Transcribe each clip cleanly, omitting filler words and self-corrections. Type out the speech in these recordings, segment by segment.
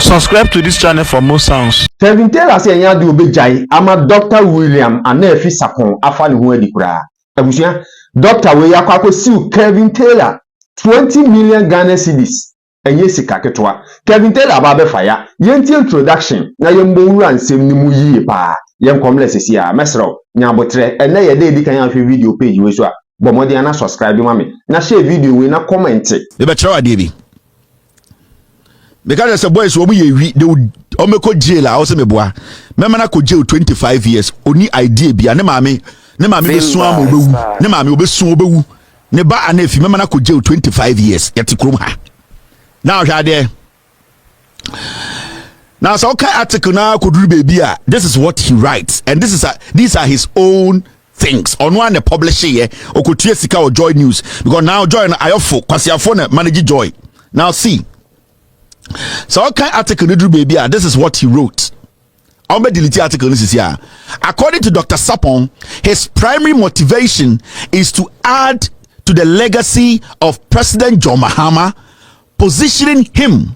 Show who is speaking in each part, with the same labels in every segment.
Speaker 1: Subscribe to this channel for more sounds.
Speaker 2: Kevin Taylor say nya de obejai ama Dr. William Anefi Sapon afa ne ho adi kura. Abusia Dr. we yakwa siu Kevin Taylor 20 million Ghana cedis. Enye sika ketwa. Kevin Taylor ba be fire. Yenti introduction na yembo wura nsem ni mu yie pa. Yem komlesesi a mesro nya botre ene ye de kan ya video page we so a bomodi ana subscribe ma me. Na share video we na comment.
Speaker 3: Be be try ade bi. Because the boys will be they would omeko jail also me boa. Mema na ko jail 25 years. Oni idea bi ne maame be so am obewu. Ne maame obesu obewu. Ne ba anefi mema na ko jail 25 years. Yeti krom ha. Now there. Now so okay article na ko duru baby a this is what he writes and these are his own things. On one the publisher here okotua sika or Joy News because now Joy na ayofo kwasiafo na manage Joy. Now see. So okay article Nidru baby this is what he wrote. I'll be delete article this is here. According to Dr. Sapon, his primary motivation is to add to the legacy of President John Mahama, positioning him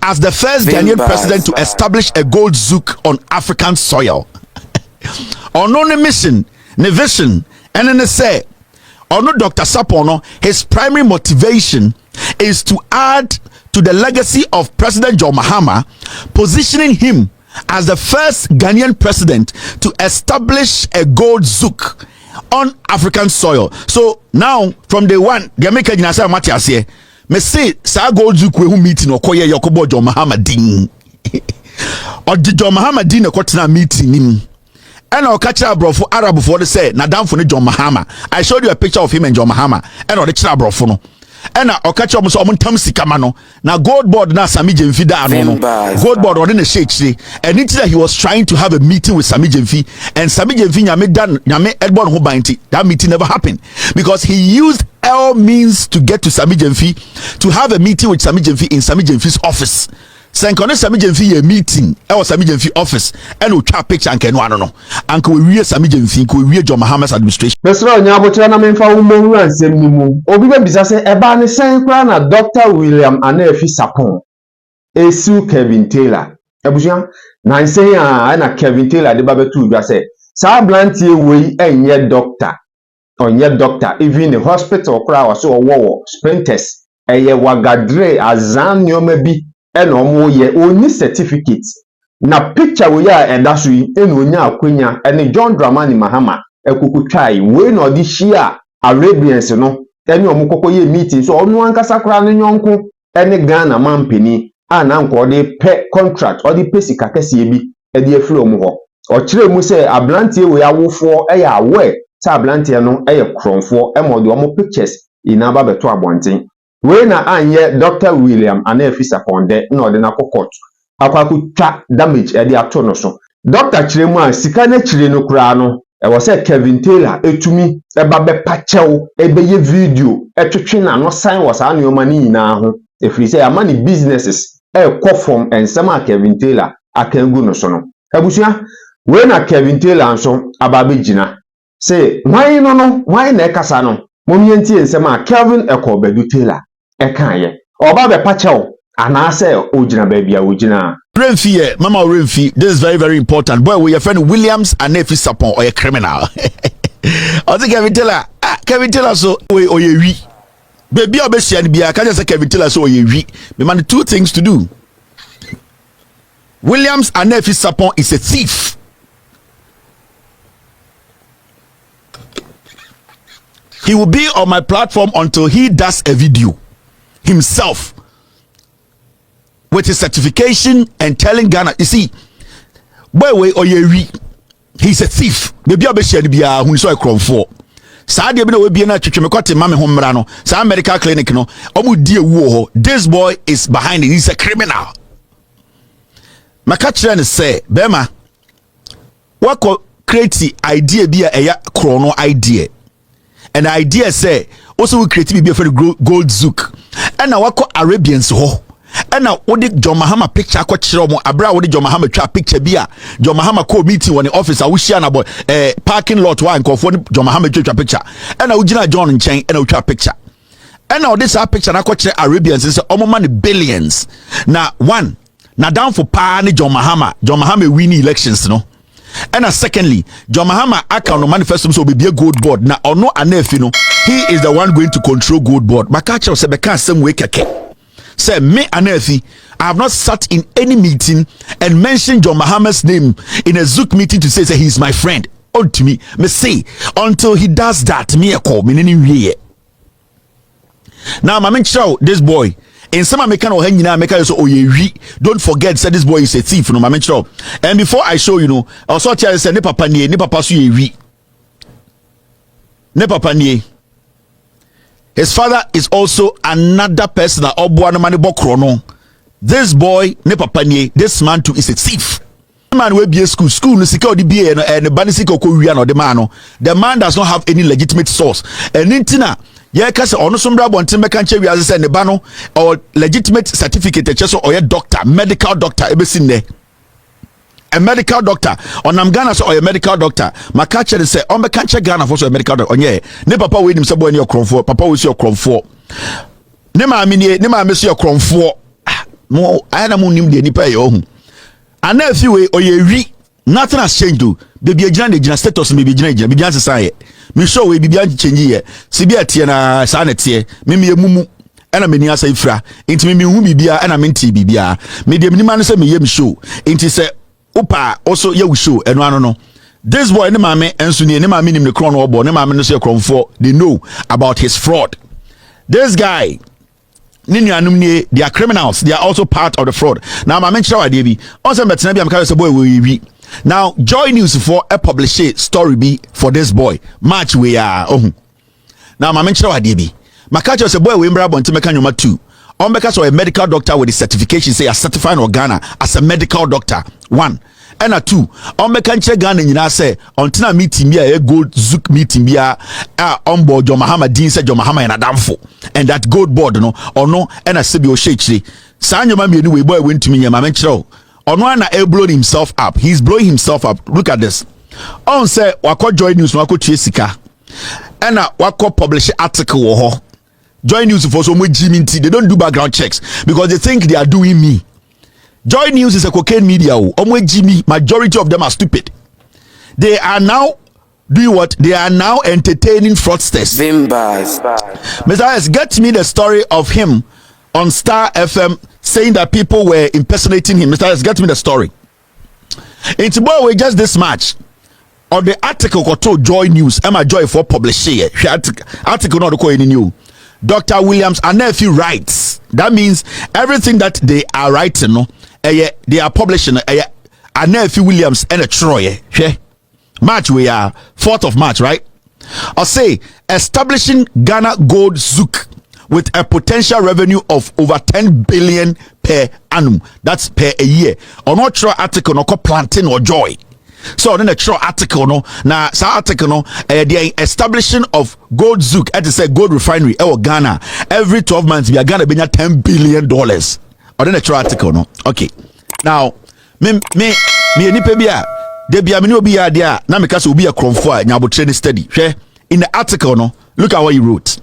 Speaker 3: as the first Ghanaian president to establish a gold zouk on African soil. On a mission, ne vision, and then they say, on Dr. Sapon, his primary motivation is to add to the legacy of President John Mahama, positioning him as the first Ghanaian president to establish a gold zouk on African soil. So now, from day one, the American Nasa Matias here, me say, sa gold zouk we who meeting or koye Yakobo John Mahama din. Or the John Mahama din a kotna meeting him. And I'll catch a bro for Arab before they say, Nadam for John Mahama. I showed you a picture of him and John Mahama, and or the Chabro for no. And I'll catch up on Tam Sikamano. Now, gold board na Sami Jemfi da no. Gold board or in a shake, and it's that he was trying to have a meeting with Sami Jemfi, and Sami Jemfi Yame Edward Hobainti. That meeting never happened because he used all means to get to Sami Jemfi to have a meeting with Sami Jemfi in Sami Jemfi's office. Senkone Sami Jemfi a meeting or Sami Jemfi office and we try picture and can one no and we real Sami Jemfi we real John Mahama's administration.
Speaker 2: Mesro nya botra na memfa wo mo ansem ni mu obi be bisa se eba ne sen kra na Dr. William Anefi Sapon esu Kevin Taylor ebusia na nsen a na Kevin Taylor de ba betu dwa se sa blantie we enye doctor onye doctor even the hospital kra wa so wo sprinters eye wagadre azan nyoma bi eno omo ye oni certificate na picture we ya edaso yi eno onya akwenya ene John Dramani Mahama ekuku try we no di shia Arabians no ene omo kokko ye meeting so onu ankasa kra ne nyonko ene Ghana mampeni ana nko de pe contract or the pesika kese bi e de afiri omo ho o kire mu se ablantie we awofo e ya awe sa ablantie no e ye kronfo e mo de omo pictures ina ba beto abonten. We na anye Dr. William Anefi Sapon de na ode na court akwakuta damage e de ato no so Dr. Chiremu a sika na chire no kura no e wo se Kevin Taylor etumi e ba be pachew e be ye video e twetwe na no sign was anu yoma ni nyina ho e free say amani businesses e ko from ensem a Kevin Taylor akangu no so no abusua we na Kevin Taylor nso ababe gina say why na e kasa no momienti ensem a Kevin Ekobedu Taylor ekaye oba be pachew anase ojina baby a ojina
Speaker 3: Renfi mama Renfi this is very very important boy we your friend Williams Anefi Sapon or a criminal I think Kevin Taylor so we oyewi baby obesi and bia can say Kevin Taylor so oyewi me man two things to do. Williams Anefi Sapon is a thief. He will be on my platform until he does a video himself with his certification and telling Ghana, you see, boy, he's a thief. Maybe I'll be sharing the who saw a crown for. Sadia will be an attribute Mammy Homrano, some medical clinic. No, dear war. This boy is behind it. He's a criminal. Makachran say, Bema, what create idea be a chrono idea? And the idea say also we create be a very gold zouk. And now what Arabians ho. And now what did John Mahama picture kwa chiromo abra what did John Mahama try picture bia John Mahama call meeting when the office I wish about parking lot one call for John Mahama try picture. And now Ujina John in chain and try picture. And now this picture na kwa Arabians is almost money billions. Now one na down for pa ne John Mahama win elections no. And secondly, John Mahama aka no manifesto so be a gold board na ono Anefi no, he is the one going to control gold board. Makacha say beka same way keke. Say me Anefi, I have not sat in any meeting and mentioned John Mahama's name in a Zook meeting to say he is my friend. On to me say until he does that, me a call me any. Now my man show this boy in some American or hanging make so don't forget say this boy is a thief no my man show. And before I show you also tell you say ne papa so ye ne papa nie. His father is also another person that obo no mani bokro no. This boy ne papa nie, this man too is a thief. Man we be school no sika odi be and the banisika ko wi no the man no. The man does not have any legitimate source. And intina yeah, cause ono sombra bontin meka nche wiase say ne ba no or legitimate certificate e cheso or doctor, medical doctor ebesin ne. A medical doctor onam Ghana so or a medical doctor maka chere say on meka nche Ghana for so a medical doctor onye ne papa we nim say boy ne okromfo papa we see okromfo ne maame so okromfo mo ayana mo nim de nipa ye ohun Anefi we oye nothing has changed do baby agina status me be gina bibi ansesa ye me show we bibi an change ye sibi atie na sa na tie me emumu ana me ni asa ifra enti me hu bibia ana me nti bibia me de me man say me yem show enti say upa also ye we show eno ano no this boy ne maame enso ne maame nim ne kron obo ne maame no say kronfo they know about his fraud. This guy Ninuanum, they are criminals. They are also part of the fraud. Now, my mention idea be also better I'm carrying boy we. Now, Joy News for a publish story be for this boy. Match we are. Now, my mention idea be my catcher was a boy we embrace on to make number 2. On because of a medical doctor with the certification say a certified in Ghana as a medical doctor. 1. And a 2. On make Ghana in say until meeting be a gold Zook meeting be on board John Mahama Dean said John Mahama and Adamfo. And that gold board no or no and a Sibio Shakespeare. Sanyo Mami anyway boy went to me and my mention. On one blowing himself up. He's blowing himself up. Look at this. On say wako Joy News wako Chesika. And wako publish article Joy News for some Jimmy T. They don't do background checks because they think they are doing me. Joy News is a cocaine media. Jimmy, majority of them are stupid. They are now doing what? They are now entertaining fraudsters. Mr. S, get me the story of him on Star FM saying that people were impersonating him. Mr. S, get me the story. It's boy we just this match. On the article called Joy News, Emma Joy for publish here. Article not the any new. Dr. Williams Anefi writes. That means everything that they are writing, no, they are publishing. Anefi Williams and a Troy. March we are 4th of March, right? I'll say establishing Ghana Gold Zook with a potential revenue of over 10 billion per annum. That's per a year. On what true article no plantain or joy. So then a true article no na sa article no the establishing of gold zook at say gold refinery Ghana every 12 months we are Ghana be $10 billion. Or then a true article no. Okay. Now me nipa bia de bia me no obi ya dia na me ka so obi ya kromfo a nyabo training study. In the article no look at what he wrote.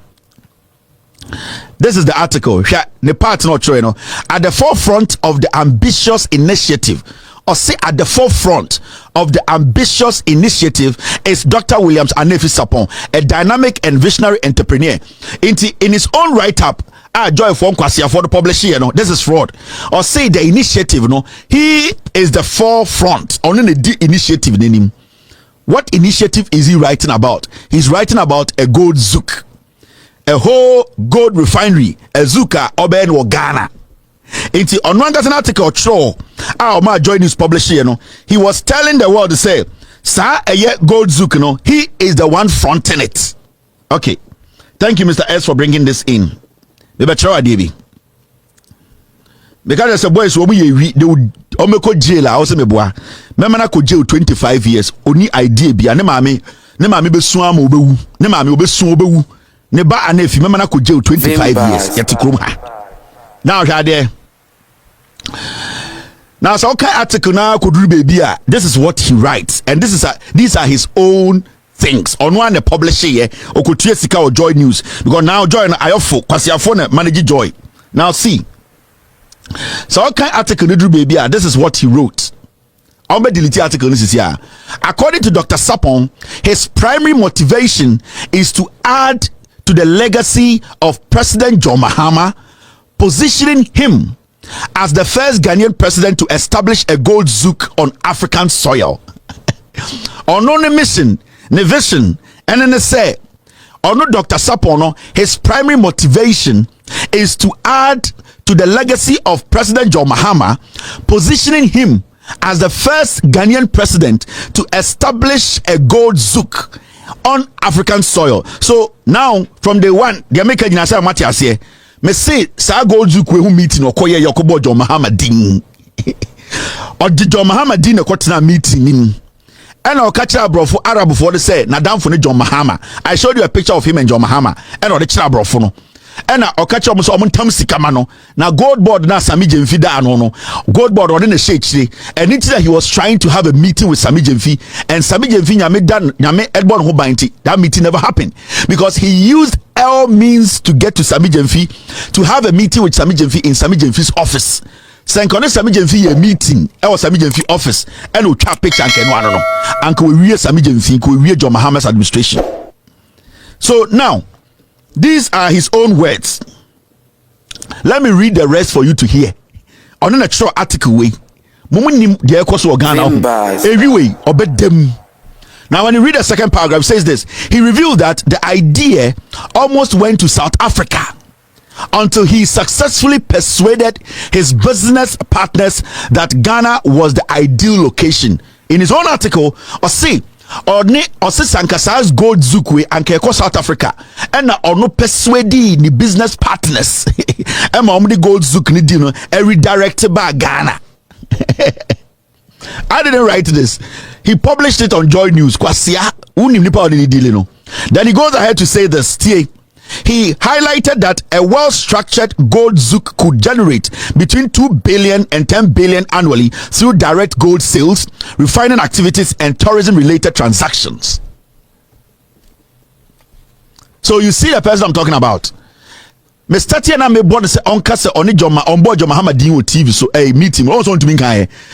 Speaker 3: This is the article. The part not true, at the forefront of the ambitious initiative. Or say at the forefront of the ambitious initiative is Dr. Williams Anefi Sapon, a dynamic and visionary entrepreneur. In his own write-up, Joy for the publisher, this is fraud. Or say the initiative, he is the forefront. Only the initiative in him. What initiative is he writing about? He's writing about a gold zook, a whole gold refinery, a zuka oben or Ghana. Into on one article show my Joy News publisher, he was telling the world to say, sir, a gold zook, he is the one fronting it. Okay, thank you, Mr. S, for bringing this in. Because there's a boys they would omeko jail also me boa. Memana ko jail 25 years. Oni idea bia ne maame be suam obewu. Ne maame obesu obewu. Ne ba Anefi memana ko jail 25 years. Yet krom ha. Now there. Now so okay article na koduru baby a this is what he writes and these are his own things. On one the publisher here okotue sika or Joy News because now Joy na ayofo kwasiafo na manage Joy. Now see So what kind of article did you baby? This is what he wrote. I'll be deleting article this is here. According to Dr. Sapon, his primary motivation is to add to the legacy of President John Mahama, positioning him as the first Ghanaian president to establish a gold zouk on African soil. On no mission, ne vision, and then they say, or no Dr. Sapon, his primary motivation is to add to the legacy of President John Mahama, positioning him as the first Ghanaian president to establish a gold zouk on African soil. So now, from day one, the American Nasa Matias here, me say, sa gold zouk we who meeting or koye Yakobo John Mahama din. Or the John Mahama din a quarter meeting in. And I'll catch up bro for Arab before they say, Nadam for John Mahama. I showed you a picture of him and John Mahama, and or the chabro for no. And I'll catch up so I'm Tom Sikamano. Now gold board na Sami Jemfi da no gold board or in the shade and it's that he was trying to have a meeting with Sami Jemfi, and Sami Jemfi nyame Edward Hobainti. That meeting never happened because he used all means to get to Sami Jemfi to have a meeting with Sami Jemfi in Sami Jemfi's office. Senkone Sami Jemfi a meeting at Sami Jemfi office and we chat picture and no no and we read Sami Jemfi, we read John Mahama's administration. So now these are his own words. Let me read the rest for you to hear. On an extra article way. Mumunim the course of Ghana every way obey them. Now when you read the second paragraph, it says this. He revealed that the idea almost went to South Africa until he successfully persuaded his business partners that Ghana was the ideal location. In his own article, or Sankasas gold zoukwe and keko South Africa and or no persuade the business partners and the gold zouk ni dino redirected by Ghana. I didn't write this. He published it on Joy News. Then he goes ahead to say this. He highlighted that a well-structured gold zouk could generate between 2 billion and 10 billion annually through direct gold sales, refining activities, and tourism-related transactions. So you see the person I'm talking about. Mr. Tiana me born say on kase on board John TV so a meeting also want to mean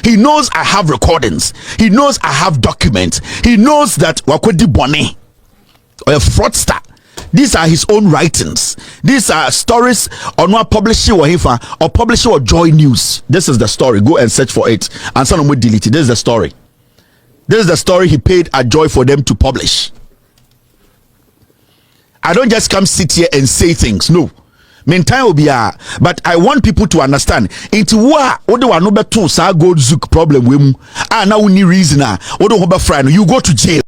Speaker 3: he knows I have recordings. He knows I have documents. He knows that wakwedi bone or a fraudster. These are his own writings. These are stories on what publishing or publishing or Joy News. This is the story. Go and search for it. And someone will delete it. This is the story. This is the story he paid a Joy for them to publish. I don't just come sit here and say things. No. Meantime will be but I want people to understand. Into what do I know better gold zouk problem with now we need reason you go to jail.